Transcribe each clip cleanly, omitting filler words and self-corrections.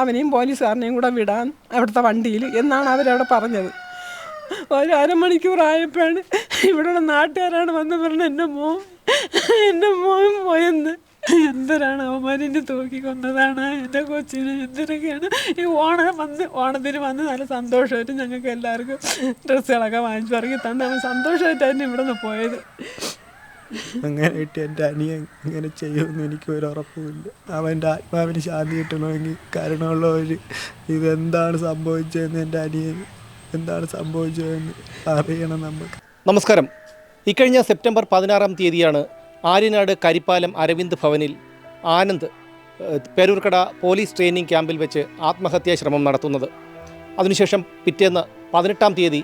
അവനെയും പോലീസുകാരനെയും കൂടെ വിടാൻ അവിടുത്തെ വണ്ടിയിൽ എന്നാണ് അവരവിടെ പറഞ്ഞത്. ഒരു അരമണിക്കൂറായപ്പോഴാണ് ഇവിടെയുള്ള നാട്ടുകാരാണ് വന്ന് പറഞ്ഞത് എൻ്റെ മോൻ പോയെന്ന്. എന്തിനാണ് അവന്മാരെന്നെ തൂക്കി കൊന്നതാണ് എൻ്റെ കൊച്ചിന്, എന്തിനൊക്കെയാണ്. ഈ ഓണത്തിന് വന്ന് നല്ല സന്തോഷമായിട്ട് ഞങ്ങൾക്ക് എല്ലാവർക്കും ഡ്രസ്സുകളൊക്കെ വാങ്ങിച്ചു ഇറങ്ങി തന്ന് അവൻ സന്തോഷമായിട്ടായിരുന്നു ഇവിടെ നിന്ന് പോയത്. അങ്ങനെയായിട്ട് എൻ്റെ അനിയൻ ഇങ്ങനെ ചെയ്യുമെന്ന് എനിക്ക് ഒരു ഉറപ്പുമില്ല. അവൻ്റെ ആത്മാവിന് ശാന്തി കിട്ടണമെങ്കിൽ കാരണമുള്ളവർ ഇതെന്താണ് സംഭവിച്ചതെന്ന്, എൻ്റെ അനിയൻ എന്താണ് സംഭവിച്ചതെന്ന് അറിയണം നമുക്ക്. നമസ്കാരം. ഇക്കഴിഞ്ഞ സെപ്റ്റംബർ 16 തീയതിയാണ് ആര്യനാട് കരിപ്പാലം അരവിന്ദ് ഭവനിൽ ആനന്ദ് പേരൂർക്കട പോലീസ് ട്രെയിനിങ് ക്യാമ്പിൽ വെച്ച് ആത്മഹത്യാ ശ്രമം നടത്തുന്നത്. അതിനുശേഷം പിറ്റേന്ന് 18 തീയതി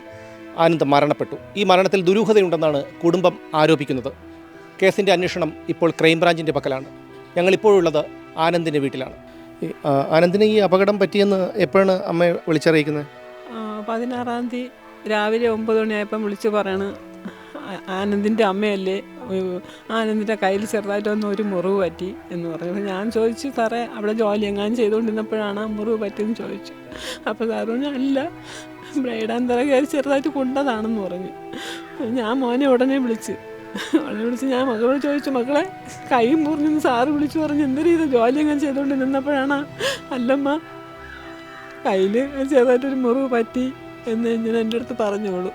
ആനന്ദ് മരണപ്പെട്ടു. ഈ മരണത്തിൽ ദുരൂഹതയുണ്ടെന്നാണ് കുടുംബം ആരോപിക്കുന്നത്. കേസിൻ്റെ അന്വേഷണം ഇപ്പോൾ ക്രൈംബ്രാഞ്ചിൻ്റെ പക്കലാണ്. ഞങ്ങളിപ്പോഴുള്ളത് ആനന്ദിൻ്റെ വീട്ടിലാണ്. ആനന്ദിന് ഈ അപകടം പറ്റിയെന്ന് എപ്പോഴാണ് അമ്മയെ വിളിച്ചറിയിക്കുന്നത്? 16 തീയതി രാവിലെ 9 മണിയായപ്പം വിളിച്ച് പറയണ്, ആനന്ദിൻ്റെ അമ്മയല്ലേ, ആനന്ദിൻ്റെ കയ്യിൽ ചെറുതായിട്ടൊന്ന് ഒരു മുറിവ് പറ്റി എന്ന് പറഞ്ഞു. ഞാൻ ചോദിച്ചു, സാറേ അവിടെ ജോലി എങ്ങാനും ചെയ്തുകൊണ്ടിരുന്നപ്പോഴാണ് ആ മുറിവ് പറ്റിയെന്ന് ചോദിച്ചു. അപ്പോൾ സാറ് പറഞ്ഞു, അല്ല ബ്രൈഡാന്തര കയറി ചെറുതായിട്ട് കൊണ്ടതാണെന്ന് പറഞ്ഞു. ഞാൻ മോനെ ഉടനെ വിളിച്ച് ഞാൻ മകളോട് ചോദിച്ചു, മക്കളെ കൈ മുറിഞ്ഞെന്ന് സാറ് വിളിച്ചു പറഞ്ഞു. എന്തൊരു ഇത് ജോലി എങ്ങനെ ചെയ്തുകൊണ്ട് നിന്നപ്പോഴാണ്, അല്ലമ്മ കയ്യിൽ ചെറുതായിട്ടൊരു മുറിവ് പറ്റി എന്ന് ഇങ്ങനെ എൻ്റെ അടുത്ത് പറഞ്ഞോളൂ.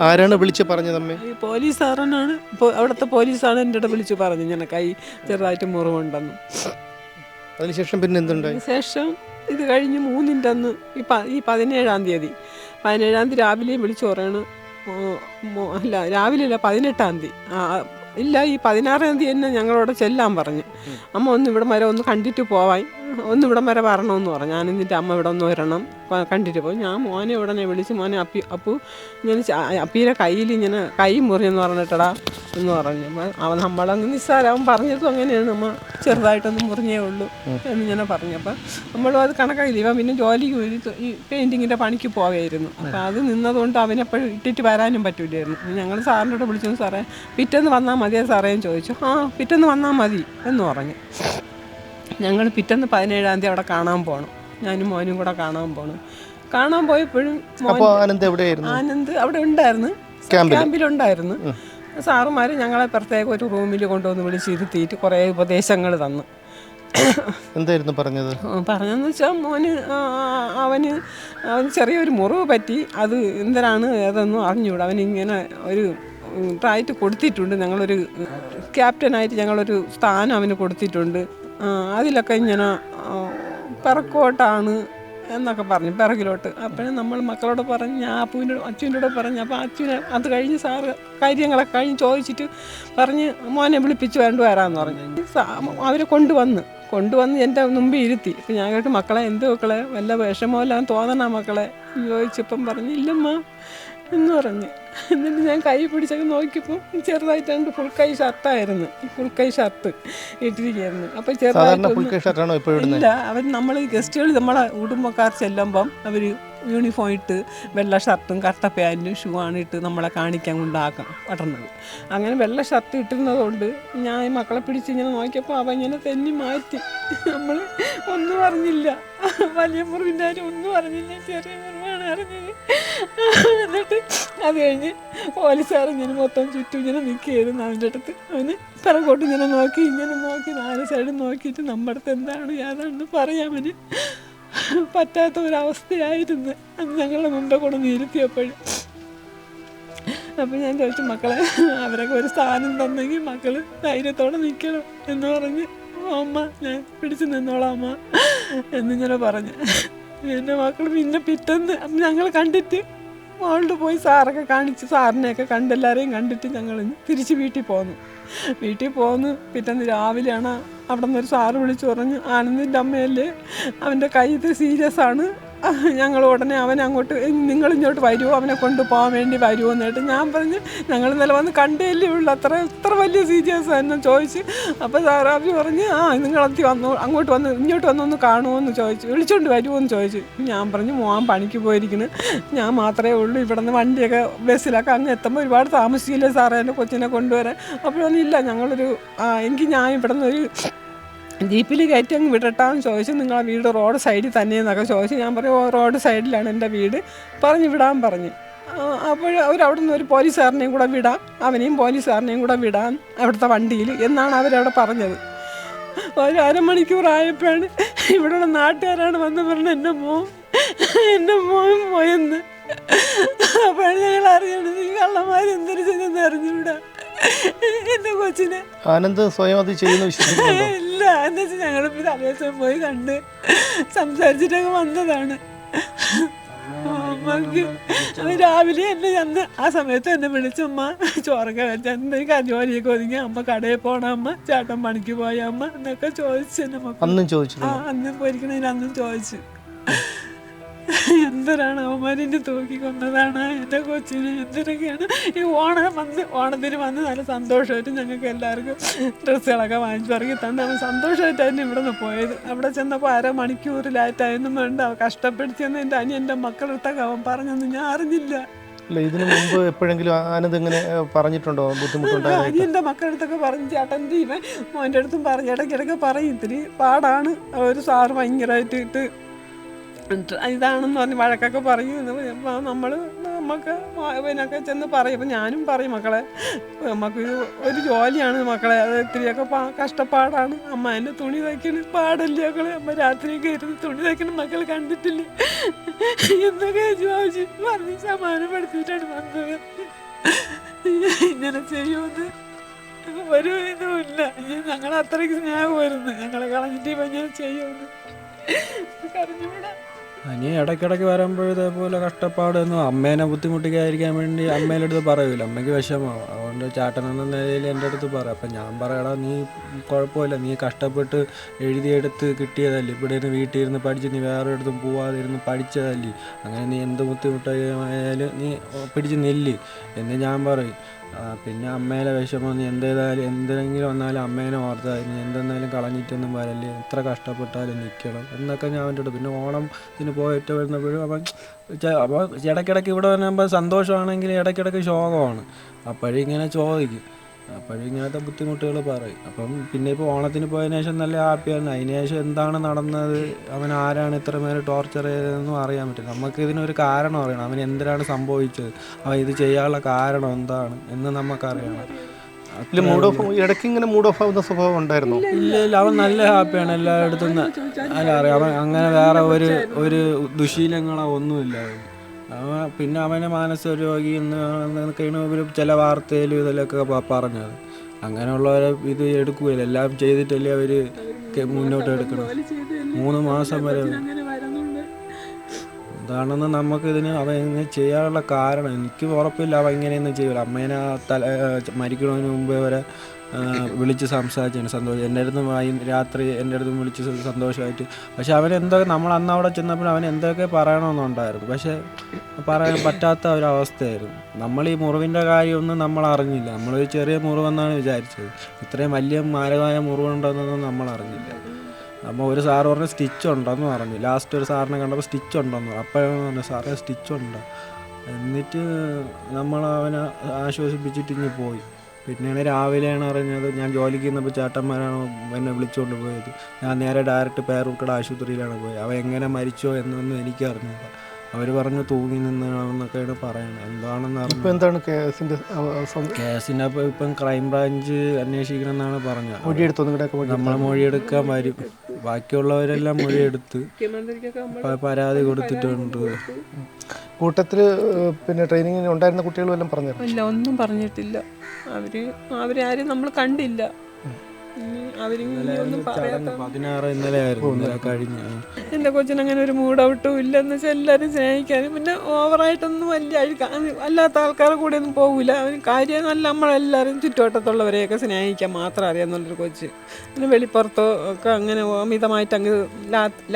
ആരാണ് വിളിച്ച് പറഞ്ഞത് അമ്മേ? ഈ പോലീസ് സാറനാണ്, അവിടുത്തെ പോലീസാണ് എൻ്റെ അടുത്ത് വിളിച്ച് പറഞ്ഞു ഇങ്ങനെ കൈ ചെറുതായിട്ട് മുറിവുണ്ടെന്ന്. അതിനുശേഷം പിന്നെ എന്തുണ്ടായി? ശേഷം ഇത് കഴിഞ്ഞ് 3-ൻ്റെ അന്ന് ഈ 17 തീയതി രാവിലെയും വിളിച്ചു പറയണ്, അല്ല രാവിലെ അല്ല 18 തീയതി ഇല്ല ഈ 16 തീയതി തന്നെ ഞങ്ങളോട് ചെല്ലാൻ പറഞ്ഞു. അമ്മ ഒന്ന് ഇവിടം വരെ ഒന്ന് കണ്ടിട്ട് പോവാൻ, ഒന്ന് ഇവിടം വരെ വരണമെന്ന് പറഞ്ഞു. ഞാൻ എന്നിട്ട് അമ്മ ഇവിടെ ഒന്ന് വരണം കണ്ടിട്ട് പോയി. ഞാൻ മോനെ ഉടനെ വിളിച്ച്, മോനെ അപ്പു ഇങ്ങനെ അപ്പീരെ കയ്യിൽ ഇങ്ങനെ കൈ മുറിയെന്ന് പറഞ്ഞിട്ടടാ എന്ന് പറഞ്ഞു. അവൻ നമ്മളങ്ങ് നിസ്സാരം, അവൻ പറഞ്ഞതും അങ്ങനെയാണ്, അമ്മ ചെറുതായിട്ടൊന്ന് മുറിഞ്ഞേ ഉള്ളൂ എന്നിങ്ങനെ പറഞ്ഞപ്പോൾ നമ്മളും അത് കണക്കായില്ല. ഇവൻ പിന്നെ ജോലിക്ക് പോയി ഈ പെയിൻറ്റിങ്ങിൻ്റെ പണിക്ക് പോവുകയായിരുന്നു. അപ്പോൾ അത് നിന്നതുകൊണ്ട് അവനെപ്പോഴും ഇട്ടിട്ട് വരാനും പറ്റില്ലായിരുന്നു. ഞങ്ങൾ സാറിൻ്റെ കൂടെ വിളിച്ചു, സാറേ പിറ്റേന്ന് വന്നാൽ മതിയോ സാറേന്ന് ചോദിച്ചു. പിറ്റേന്ന് വന്നാൽ മതി എന്ന് പറഞ്ഞു. ഞങ്ങൾ പിറ്റേന്ന് 17 തീയതി അവിടെ കാണാൻ പോകണം, ഞാനും മോനും കൂടെ കാണാൻ പോയപ്പോഴും ആനന്ദ് അവിടെ ഉണ്ടായിരുന്നു, ക്യാമ്പിലുണ്ടായിരുന്നു. സാറുമാർ ഞങ്ങളെ പ്രത്യേകം ഒരു റൂമിൽ കൊണ്ടുവന്ന് വിളിച്ചിരുത്തിയിട്ട് കുറേ ഉപദേശങ്ങൾ തന്നു. എന്തായിരുന്നു പറഞ്ഞതെന്ന് വെച്ചാൽ അവന് ചെറിയൊരു മുറിവ് പറ്റി, അത് എന്തിനാണ് ഏതൊന്നും അറിഞ്ഞുകൂടാ. അവനിങ്ങനെ ഒരു ട്രായിട്ട് കൊടുത്തിട്ടുണ്ട്, ഞങ്ങളൊരു ക്യാപ്റ്റനായിട്ട് ഞങ്ങളൊരു സ്ഥാനം അവന് കൊടുത്തിട്ടുണ്ട്. അതിലൊക്കെ ഇങ്ങനെ പിറക്കോട്ടാണ് എന്നൊക്കെ പറഞ്ഞു, പിറകിലോട്ട്. അപ്പോഴും നമ്മൾ മക്കളോട് പറഞ്ഞ്, ഞാൻ അച്ഛൻ്റെ കൂടെ പറഞ്ഞു. അപ്പോൾ അച്ഛനെ അത് കഴിഞ്ഞ് സാറ് കാര്യങ്ങളൊക്കെ കഴിഞ്ഞ് ചോദിച്ചിട്ട് പറഞ്ഞ് മോനെ വിളിപ്പിച്ച് വരാമെന്ന് പറഞ്ഞു. അവരെ കൊണ്ടുവന്ന് എൻ്റെ മുമ്പിൽ ഇരുത്തി. ഇപ്പം ഞാൻ കേട്ട്, മക്കളെ എന്ത് മക്കളെ വല്ല വിഷമമെല്ലാം തോന്നണ മക്കളെ ചോദിച്ചപ്പം പറഞ്ഞു, ഇല്ലമ്മ എന്ന് പറഞ്ഞ്. എന്നിട്ട് ഞാൻ കൈ പിടിച്ചൊക്കെ നോക്കിയപ്പോൾ ചെറുതായിട്ടുണ്ട് ഫുൾ കൈ ഷർട്ടായിരുന്നു, ഫുൾ കൈ ഷർട്ട് ഇട്ടിരിക്കുകയായിരുന്നു. അപ്പോൾ ചെറുതായിട്ടില്ല, അവർ നമ്മൾ ഗസ്റ്റുകൾ നമ്മളെ കുടുംബക്കാർ ചെല്ലുമ്പം അവർ യൂണിഫോം ഇട്ട് വെള്ള ഷർട്ടും കട്ട പാൻറ്റും ഷൂ ആണ് ഇട്ട് നമ്മളെ കാണിക്കാൻ കൊണ്ടാക്കാം പറ്റുന്നത്. അങ്ങനെ വെള്ള ഷർട്ട് ഇട്ടിരുന്നതുകൊണ്ട് ഞാൻ മക്കളെ പിടിച്ച് ഇങ്ങനെ നോക്കിയപ്പോൾ അവ ഇങ്ങനെ തെന്നി മാറ്റി. നമ്മൾ ഒന്നും അറിഞ്ഞില്ല, വലിയ മുറിവിൻ്റെ കാര്യം ഒന്നും അറിഞ്ഞില്ല, ചെറിയ മുറിവാണ് അറിഞ്ഞത്. എന്നിട്ട് അത് കഴിഞ്ഞ് പോലീസുകാർ ഇങ്ങനെ മൊത്തം ചുറ്റും ഇങ്ങനെ നിൽക്കുകയായിരുന്നു അവൻ്റെ അടുത്ത്. അവന് പിറകോട്ട് ഇങ്ങനെ നോക്കി 4 സൈഡും നോക്കിയിട്ട് നമ്മുടെ അടുത്ത് എന്താണ് ഏതാണെന്ന് പറയാമന് പറ്റാത്ത ഒരവസ്ഥയായിരുന്നു അന്ന് ഞങ്ങളുടെ മുമ്പേ കൊണ്ടൊന്ന് ഇരുത്തിയപ്പോഴും. അപ്പോൾ ഞാൻ ചോദിച്ചു, മക്കളെ അവരൊക്കെ ഒരു സ്ഥാനം തന്നെങ്കിൽ മക്കൾ ധൈര്യത്തോടെ നിൽക്കണം എന്ന് പറഞ്ഞ്, അമ്മ ഞാൻ പിടിച്ച് നിന്നോളാം അമ്മ എന്നിങ്ങനെ പറഞ്ഞ്. എൻ്റെ മക്കൾ പിന്നെ പിറ്റേന്ന് ഞങ്ങൾ കണ്ടിട്ട് മോളിൽ പോയി സാറൊക്കെ കാണിച്ച്, സാറിനെയൊക്കെ കണ്ട് എല്ലാവരെയും കണ്ടിട്ട് ഞങ്ങൾ തിരിച്ച് വീട്ടിൽ പോന്നു. പിറ്റേന്ന് രാവിലെയാണ് അവിടെ നിന്നൊരു സാറ് വിളിച്ച് പറഞ്ഞു, ആനന്ദിൻ്റെ അമ്മയല്ലേ, അവൻ്റെ കൈ ഇത് സീരിയസ് ആണ്, ഞങ്ങൾ ഉടനെ അവനെ അങ്ങോട്ട് നിങ്ങളിങ്ങോട്ട് വരുമോ, അവനെ കൊണ്ടുപോകാൻ വേണ്ടി വരുമോ എന്നിട്ട് ഞാൻ പറഞ്ഞു, ഞങ്ങൾ ഇന്നലെ വന്ന് കണ്ടേല്ലേ ഉള്ളൂ, അത്ര വലിയ സീരിയസ് എന്നെ ചോദിച്ച്. അപ്പോൾ സാറാബി പറഞ്ഞ്, നിങ്ങളെത്തി വന്നു, ഇങ്ങോട്ട് വന്നൊന്ന് കാണുമോ എന്ന് ചോദിച്ചു, വിളിച്ചോണ്ട് വരുമോ എന്ന് ചോദിച്ചു. ഞാൻ പറഞ്ഞു, മോൻ പണിക്ക് പോയിരിക്കുന്നു, ഞാൻ മാത്രമേ ഉള്ളൂ, ഇവിടെ നിന്ന് വണ്ടിയൊക്കെ ബസ്സിലൊക്കെ അങ്ങ് എത്തുമ്പോൾ ഒരുപാട് താമസിക്കില്ലേ സാറേ എൻ്റെ കൊച്ചിനെ കൊണ്ടുവരാൻ. അപ്പോഴൊന്നും ഇല്ല, ഞങ്ങളൊരു എങ്കിൽ ഞാൻ ഇവിടെ നിന്നൊരു ജീപ്പിൽ കയറ്റി അങ്ങ് വിടട്ടാന്ന് ചോദിച്ചു. നിങ്ങളെ വീട് റോഡ് സൈഡിൽ തന്നെയെന്നൊക്കെ ചോദിച്ചു. ഞാൻ പറയും റോഡ് സൈഡിലാണ് എൻ്റെ വീട്, പറഞ്ഞു വിടാൻ പറഞ്ഞു. അപ്പോൾ അവരവിടെ നിന്ന് ഒരു പോലീസുകാരനെയും കൂടെ വിടാം, അവനെയും പോലീസുകാരനെയും കൂടെ വിടാൻ അവിടുത്തെ വണ്ടിയിൽ എന്നാണ് അവരവിടെ പറഞ്ഞത്. ഒരു അരമണിക്കൂറായപ്പോഴാണ് ഇവിടെയുള്ള നാട്ടുകാരാണ് വന്ന് പറഞ്ഞത് എൻ്റെ മോൻ പോയെന്ന്. അപ്പോഴാണ് ഞങ്ങൾ അറിയണത് ഈ കള്ളന്മാർ എന്തൊരു ചെയ്തെന്ന് അറിഞ്ഞുകൂടാ എൻ്റെ കൊച്ചിനെ. ആനന്ദ് സ്വയം അത് ചെയ്യുന്ന വിശ്വസിക്കുന്നുണ്ടോ? ഇല്ല, എന്താ വെച്ചാൽ ഞങ്ങളിപ്പോൾ തലേദിവസം പോയി കണ്ട് സംസാരിച്ചിട്ടൊക്കെ വന്നതാണ്. അമ്മക്ക് രാവിലെ എന്നെ ചെന്ന് ആ സമയത്ത് എന്നെ വിളിച്ചമ്മ ചോറൊക്കെ വെച്ച എന്തെങ്കിലും ജോലിയൊക്കെ ഒതുങ്ങി അമ്മ കടയിൽ പോണ അമ്മ, ചേട്ടൻ പണിക്ക് പോയ അമ്മ എന്നൊക്കെ ചോദിച്ചു. എന്നെ അന്നും ചോദിച്ചു. അന്നും പോയിരിക്കണേന് അന്നും ചോദിച്ചു. എന്തരാണ് അവന്മാരിൻ്റെ തൂക്കി കൊന്നതാണ് എൻ്റെ കൊച്ചിന്, എന്തിനൊക്കെയാണ്. ഈ ഓണത്തിന് വന്ന് നല്ല സന്തോഷമായിട്ട് ഞങ്ങൾക്ക് എല്ലാവർക്കും ഡ്രസ്സുകളൊക്കെ വാങ്ങിച്ചു ഇറങ്ങി തന്നെ അവൻ സന്തോഷമായിട്ടായിരുന്നു ഇവിടെ നിന്ന് പോയത്. അവിടെ ചെന്നപ്പോൾ അരമണിക്കൂർ ലാറ്റായൊന്നും വേണ്ട, കഷ്ടപ്പെടുത്തിയെന്ന് എൻ്റെ എൻ്റെ മക്കളെടുത്തൊക്കെ അവൻ പറഞ്ഞൊന്നും ഞാൻ അറിഞ്ഞില്ല. ഇതിനു മുമ്പ് എപ്പോഴെങ്കിലും ആനന്ദ് ഇങ്ങനെ പറഞ്ഞിട്ടുണ്ടോ, ബുദ്ധിമുട്ടുണ്ടായി? എൻ്റെ മക്കളെടുത്തൊക്കെ പറഞ്ഞു, ചേട്ടൻ ഇവൻ മോൻ്റെ അടുത്തും പറഞ്ഞു, ഇടയ്ക്കിടയ്ക്ക് പറയും ഇത്തിരി പാടാണ്, ഒരു സാറ് ഭയങ്കരമായിട്ട് ഇതാണെന്ന് പറഞ്ഞ് വഴക്കൊക്കെ പറയും. നമുക്ക് ഇതിനൊക്കെ ചെന്ന് പറയും. അപ്പം ഞാനും പറയും, മക്കളെ നമുക്ക് ഒരു ജോലിയാണ് മക്കളെ, അത് ഇത്തിരിയൊക്കെ കഷ്ടപ്പാടാണ്. അമ്മ എൻ്റെ തുണി തയ്ക്കണ പാടല്ലേ മക്കളെ, അമ്മ രാത്രിയൊക്കെ ഇരുന്ന് തുണി തയ്ക്കണ മക്കൾ കണ്ടിട്ടില്ല എന്നൊക്കെ ചോദിച്ച് പറഞ്ഞ് സമാധാനപ്പെടുത്തിയിട്ടാണ് വന്നത്. ഇങ്ങനെ ചെയ്യുമെന്ന് ഒരു ഇതുമില്ല. ഞങ്ങൾ അത്രയ്ക്ക് സ്നേഹമായിരുന്നു, ഞങ്ങളെ കളഞ്ഞിട്ട് ഇപ്പം ഞാൻ ചെയ്യുമെന്ന് കറിഞ്ഞൂടാ. ഇനി ഇടയ്ക്കിടയ്ക്ക് വരുമ്പോൾ ഇതേപോലെ കഷ്ടപ്പാടൊന്നും അമ്മേനെ ബുദ്ധിമുട്ടിക്കാതിരിക്കാൻ വേണ്ടി അമ്മേൻ്റെ അടുത്ത് പറയൂല, അമ്മയ്ക്ക് വിഷമമാവും. അതുകൊണ്ട് ചേട്ടൻ എന്ന നിലയിൽ എൻ്റെ അടുത്ത് പറയും. അപ്പം ഞാൻ പറയടാ, നീ കുഴപ്പമില്ല, നീ കഷ്ടപ്പെട്ട് എഴുതിയെടുത്ത് കിട്ടിയതല്ലേ, ഇവിടെ ഇരുന്ന് വീട്ടിൽ ഇരുന്ന് പഠിച്ച് നീ വേറെ ഇടത്തും പോവാതിരുന്ന് പഠിച്ചതല്ലേ, അങ്ങനെ നീ എന്ത് ബുദ്ധിമുട്ടായാലും നീ പിടിച്ച് നെല്ല് എന്ന് ഞാൻ പറയും. പിന്നെ അമ്മേലെ വിഷമം, നീ എന്തെങ്കിലും വന്നാലും അമ്മേനെ ഓർത്താൽ നീ എന്തെന്നാലും കളഞ്ഞിട്ടൊന്നും വരല്ലേ, എത്ര കഷ്ടപ്പെട്ടാലും നിൽക്കണം എന്നൊക്കെ ഞാൻ അവൻ്റെ അടുത്ത്. പിന്നെ ഓണത്തിന് പോയിട്ട് വരുന്നപ്പോഴും അപ്പോൾ ഇടയ്ക്കിടയ്ക്ക് ഇവിടെ വരുമ്പോൾ സന്തോഷമാണെങ്കിൽ ഇടയ്ക്കിടയ്ക്ക് ശോകമാണ്. അപ്പോഴും ഇങ്ങനെ ചോദിക്കും, അപ്പോഴും ഇങ്ങനത്തെ ബുദ്ധിമുട്ടുകൾ പറയും. അപ്പം പിന്നെ ഇപ്പോൾ ഓണത്തിന് പോയതിനു ശേഷം നല്ല ഹാപ്പിയാണ്. അതിന് ശേഷം എന്താണ് നടന്നത്, അവൻ ആരാണ് ഇത്രമേൽ ടോർച്ചർ ചെയ്തതെന്നും അറിയാൻ പറ്റില്ല. നമുക്ക് ഇതിനൊരു കാരണം അറിയണം, അവൻ എന്തിനാണ് സംഭവിച്ചത്, അവൻ ഇത് ചെയ്യാനുള്ള കാരണം എന്താണ് എന്ന് നമുക്കറിയണം. ഇടയ്ക്ക് ഇങ്ങനെ മൂഡ് ഓഫ് ആവുന്ന സ്വഭാവം ഉണ്ടായിരുന്നു? ഇല്ല, അവൻ നല്ല ഹാപ്പിയാണ് എല്ലായിടത്തും. അല്ല അറിയാം, അവൻ അങ്ങനെ വേറെ ഒരു ദുശീലങ്ങളോ ഒന്നുമില്ല അവൻ. പിന്നെ അവനെ മാനസിക രോഗി എന്നൊക്കെയാണ് ഇവർ ചില വാർത്തയിലും ഇതിലൊക്കെ പറഞ്ഞത്. അങ്ങനെയുള്ളവരെ ഇത് എടുക്കുകയില്ല, എല്ലാം ചെയ്തിട്ടല്ലേ അവർ മുന്നോട്ട് എടുക്കണം. 3 മാസം വരെ എന്താണെന്ന് നമുക്കിതിന് അവൻ ഇങ്ങനെ ചെയ്യാനുള്ള കാരണം എനിക്ക് ഉറപ്പില്ല. അവൻ ഇങ്ങനെയൊന്നും ചെയ്യില്ല. അമ്മേനെ മരിക്കണതിന് മുമ്പേ വരെ വിളിച്ച് സംസാരിച്ചാണ് സന്തോഷം. എൻ്റെ അടുത്തും രാത്രി എൻ്റെ അടുത്തും വിളിച്ച് സന്തോഷമായിട്ട്. പക്ഷെ നമ്മൾ അന്ന് അവിടെ ചെന്നപ്പോൾ അവൻ എന്തൊക്കെ പറയണമെന്നുണ്ടായിരുന്നു, പക്ഷെ പറയാൻ പറ്റാത്ത ഒരവസ്ഥയായിരുന്നു. നമ്മൾ ഈ മുറിവിൻ്റെ കാര്യമൊന്നും നമ്മൾ അറിഞ്ഞില്ല. നമ്മളൊരു ചെറിയ മുറിവെന്നാണ് വിചാരിച്ചത്. ഇത്രയും വലിയ മാരകമായ മുറിവുണ്ടെന്നൊന്നും നമ്മൾ അറിഞ്ഞില്ല. അപ്പോൾ ഒരു സാറ് പറഞ്ഞ് സ്റ്റിച്ച് ഉണ്ടെന്ന് പറഞ്ഞു. ലാസ്റ്റ് ഒരു സാറിനെ കണ്ടപ്പോൾ സ്റ്റിച്ച് ഉണ്ടെന്ന് പറഞ്ഞു. അപ്പോഴാണ് പറഞ്ഞു, സാറേ സ്റ്റിച്ച് ഉണ്ടോ? എന്നിട്ട് നമ്മൾ അവനെ ആശ്വസിപ്പിച്ചിട്ട് ഇങ്ങ് പോയി. പിന്നെയാണ് രാവിലെയാണ് അറിഞ്ഞത്. ഞാൻ ജോലിക്ക് നിന്നപ്പോൾ ചേട്ടന്മാരാണ് എന്നെ വിളിച്ചുകൊണ്ട് പോയത്. ഞാൻ നേരെ ഡയറക്റ്റ് പേരൂർക്കട ആശുപത്രിയിലാണ് പോയത്. അവൻ എങ്ങനെ മരിച്ചോ എന്നൊന്നും എനിക്ക് അറിഞ്ഞില്ല. അവർ പറഞ്ഞു തൂങ്ങി നിന്നാണെന്നൊക്കെയാണ് പറയുന്നത്. എന്താണെന്ന് അറിഞ്ഞു. എന്താണ് കേസിൻ്റെ അപ്പോൾ ഇപ്പം ക്രൈംബ്രാഞ്ച് അന്വേഷിക്കണമെന്നാണ് പറഞ്ഞത്. നമ്മളെ മൊഴിയെടുക്കാൻ വരും. ബാക്കിയുള്ളവരെല്ലാം മൊഴിയെടുത്ത് പരാതി കൊടുത്തിട്ടുണ്ട്. കൂട്ടത്തിൽ പിന്നെ ട്രെയിനിങ്ങിന് ഉണ്ടായിരുന്ന കുട്ടികളും എല്ലാം പറഞ്ഞു? ഇല്ല, ഒന്നും പറഞ്ഞിട്ടില്ല. അവരാരും നമ്മൾ കണ്ടില്ല. 16 ഇന്നലെ കഴിഞ്ഞ എൻ്റെ കൊച്ചിനങ്ങനെ ഒരു മൂഡ് ഔട്ടും ഇല്ലെന്ന് വെച്ചാൽ എല്ലാവരും സ്നേഹിക്കാനും പിന്നെ ഓവറായിട്ടൊന്നും വലിയ അല്ലാത്ത ആൾക്കാരുടെ കൂടെ ഒന്നും പോകില്ല. അവന് കാര്യം നല്ല നമ്മളെല്ലാവരും ചുറ്റുവട്ടത്തുള്ളവരെയൊക്കെ സ്നേഹിക്കാൻ മാത്രം അറിയാമെന്നുള്ളൊരു കൊച്ച്. പിന്നെ വെളിപ്പുറത്തോ ഒക്കെ അങ്ങനെ അമിതമായിട്ട് അങ്ങ്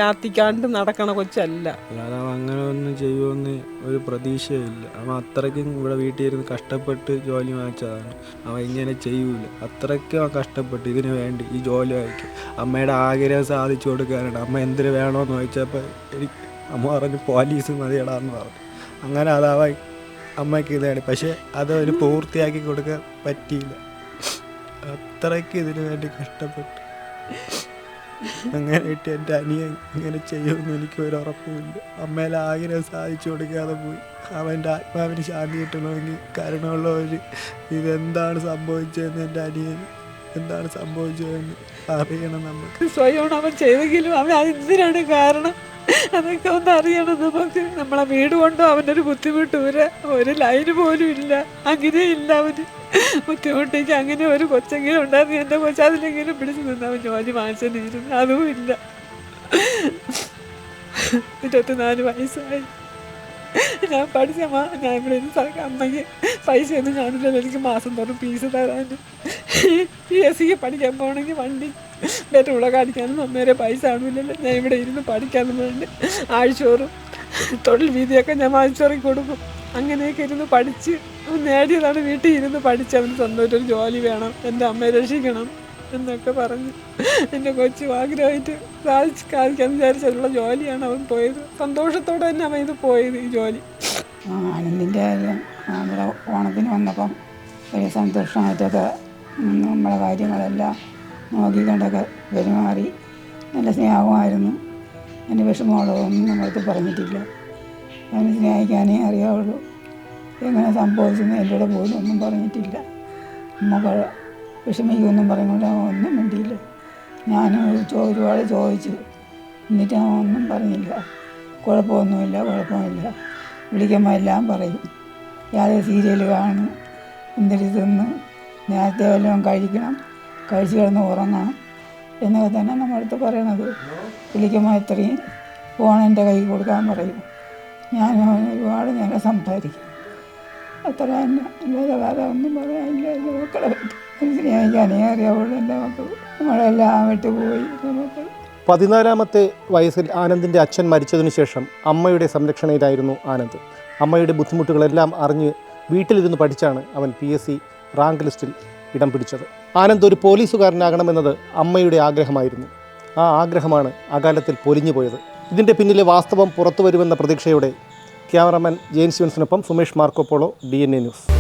ലാത്തിക്കാണ്ട് നടക്കണ കൊച്ചല്ല. അല്ലാതെ അവൻ അങ്ങനെ ഒന്നും ചെയ്യുമെന്ന് ഒരു പ്രതീക്ഷയില്ല. അവൻ അത്രയ്ക്കും ഇവിടെ വീട്ടിൽ ഇരുന്ന് കഷ്ടപ്പെട്ട് ജോലി വാങ്ങിച്ചതാണ്. അവൻ ഇങ്ങനെ ചെയ്യൂല. അത്രയ്ക്കും അവൻ കഷ്ടപ്പെട്ട് ഇതിന് വേണ്ടി ഈ ജോലി വാങ്ങിക്കും. അമ്മയുടെ ആഗ്രഹം സാധിച്ചു കൊടുക്കാനാണ്. അമ്മ എന്തിനു വേണമെന്ന് ചോദിച്ചപ്പോൾ അമ്മ പറഞ്ഞു പോലീസ് മതിയടാന്ന് പറഞ്ഞു. അങ്ങനെ അതവൻ അമ്മയ്ക്ക് ഇതാണ്. പക്ഷെ അതൊരു പൂർത്തിയാക്കി കൊടുക്കാൻ പറ്റിയില്ല. അത്രയ്ക്ക് ഇതിനു വേണ്ടി കഷ്ടപ്പെട്ടു. അങ്ങനെയിട്ട് എൻ്റെ അനിയൻ ഇങ്ങനെ ചെയ്യുമെന്ന് എനിക്ക് ഒരു ഉറപ്പുമില്ല. അമ്മേലെ ആഗ്രഹം സാധിച്ചു കൊടുക്കാതെ പോയി. അവൻ്റെ ആത്മാവിന് ശാന്തി കിട്ടണമെങ്കിൽ കാരണമുള്ള ഒരു ഇതെന്താണ് സംഭവിച്ചതെന്ന് എൻ്റെ അനിയൻ എന്താണ് സംഭവിച്ചതെന്ന് അറിയണം നമുക്ക്. സ്വയമാണ് അവൻ ചെയ്തെങ്കിലും അവൻ അതെന്തിനാണ് കാരണം അതൊക്കെ ഒന്ന് അറിയണം നമുക്ക്. നമ്മളെ വീട് കൊണ്ടോ അവനൊരു ബുദ്ധിമുട്ടും ഒരു ലൈന് പോലും ഇല്ല. അങ്ങനെയില്ല അവന് ബുദ്ധിമുട്ടേക്ക്. അങ്ങനെ ഒരു കൊച്ചെങ്കിലും ഉണ്ടായിരുന്നു. എൻ്റെ കൊച്ചു അതിലെങ്കിലും പിടിച്ചു നിന്ന് അവൻ ജോലി വാങ്ങിച്ചിരുന്നു. അതും ഇല്ല. 24 വയസ്സായി. ഞാൻ പഠിച്ചമ്മ, ഞാൻ ഇവിടെ ഇരുന്ന് അമ്മയ്ക്ക് പൈസയൊന്നും കാണില്ലല്ലോ. എനിക്ക് മാസം തോറും ഫീസ് തരാനും PSCക്ക് പഠിക്കാൻ പോകണമെങ്കിൽ വണ്ടി പെട്രോള കാണിക്കാനും അമ്മേരെ പൈസ ആണില്ലല്ലോ. ഞാൻ ഇവിടെ ഇരുന്ന് പഠിക്കാനും വേണ്ടി ആഴ്ചോറും തൊഴിൽ വീതിയൊക്കെ ഞാൻ വാങ്ങിച്ചോറി കൊടുക്കും. അങ്ങനെയൊക്കെ ഇരുന്ന് പഠിച്ച് നേടിയതാണ്. വീട്ടിൽ ഇരുന്ന് പഠിച്ച് അവന് സ്വന്തമായിട്ടൊരു ജോലി വേണം, എൻ്റെ അമ്മയെ രക്ഷിക്കണം എന്നൊക്കെ പറഞ്ഞ് എൻ്റെ കൊച്ചു ആഗ്രഹമായിട്ട് സാധിക്കാമെന്ന് വിചാരിച്ചുള്ള ജോലിയാണ് അവൻ പോയത്. സന്തോഷത്തോടെ തന്നെ അവൻ ഇത് പോയത്, ഈ ജോലി. ആനന്ദിൻ്റെ നമ്മുടെ ഓണത്തിന് വന്നപ്പം വലിയ സന്തോഷമായിട്ടൊക്കെ നമ്മളെ കാര്യങ്ങളെല്ലാം നോക്കിക്കൊണ്ടൊക്കെ പെരുമാറി. നല്ല സ്നേഹമായിരുന്നു. എൻ്റെ വിഷമമുള്ളതൊന്നും നമ്മളടുത്ത് പറഞ്ഞിട്ടില്ല. അവന് സ്നേഹിക്കാനേ അറിയാവുള്ളൂ. എങ്ങനെ സംഭവിച്ചെന്ന് എൻ്റെ കൂടെ പോലും ഒന്നും പറഞ്ഞിട്ടില്ല. അമ്മ വിഷമിക്കുമെന്നും പറയുമ്പോൾ ഒന്നും വേണ്ടിയില്ല. ഞാൻ ഒരുപാട് ചോദിച്ചു, എന്നിട്ട് അവൻ ഒന്നും പറഞ്ഞില്ല. കുഴപ്പമൊന്നുമില്ല, കുഴപ്പമില്ല. വിളിക്കുമ്പോൾ എല്ലാം പറയും. യാതൊരു സീരിയൽ കാണും, എന്തൊരു തിന്ന്, നേരത്തെ വല്ലതും കഴിക്കണം, കഴിച്ച് കിടന്ന് ഉറങ്ങണം എന്നൊക്കെ തന്നെ നമ്മളടുത്ത് പറയണത്. വിളിക്കുമ്പോൾ എത്രയും ഫോൺ എൻ്റെ കൈ കൊടുക്കാൻ പറയും. ഞാൻ ഒരുപാട് നേരം സംസാരിക്കും. അത്ര തന്നെ, അല്ലാതെ വേറെ ഒന്നും പറയാനില്ല. എൻ്റെ മക്കളെ പറ്റി സ്നേഹിക്കാനേ അറിയാവുള്ളൂ. എൻ്റെ മക്കൾ നമ്മളെല്ലാം വിട്ടുപോയി. എൻ്റെ മക്കൾ 14-ാമത്തെ വയസ്സിൽ ആനന്ദിൻ്റെ അച്ഛൻ മരിച്ചതിനു ശേഷം അമ്മയുടെ സംരക്ഷണയിലായിരുന്നു ആനന്ദ്. അമ്മയുടെ ബുദ്ധിമുട്ടുകളെല്ലാം അറിഞ്ഞ് വീട്ടിലിരുന്ന് പഠിച്ചാണ് അവൻ PSC റാങ്ക് ലിസ്റ്റിൽ ഇടം പിടിച്ചത്. ആനന്ദ് ഒരു പോലീസുകാരനാകണമെന്നത് അമ്മയുടെ ആഗ്രഹമായിരുന്നു. ആ ആഗ്രഹമാണ് അകാലത്തിൽ പൊലിഞ്ഞു പോയത്. ഇതിൻ്റെ പിന്നിലെ വാസ്തവം പുറത്തു വരുമെന്ന പ്രതീക്ഷയോടെ ക്യാമറാമാൻ ജെയിൻ സ്റ്റീവൻസിനൊപ്പം സുമേഷ് മാർക്കോപോളോ, DNA ന്യൂസ്.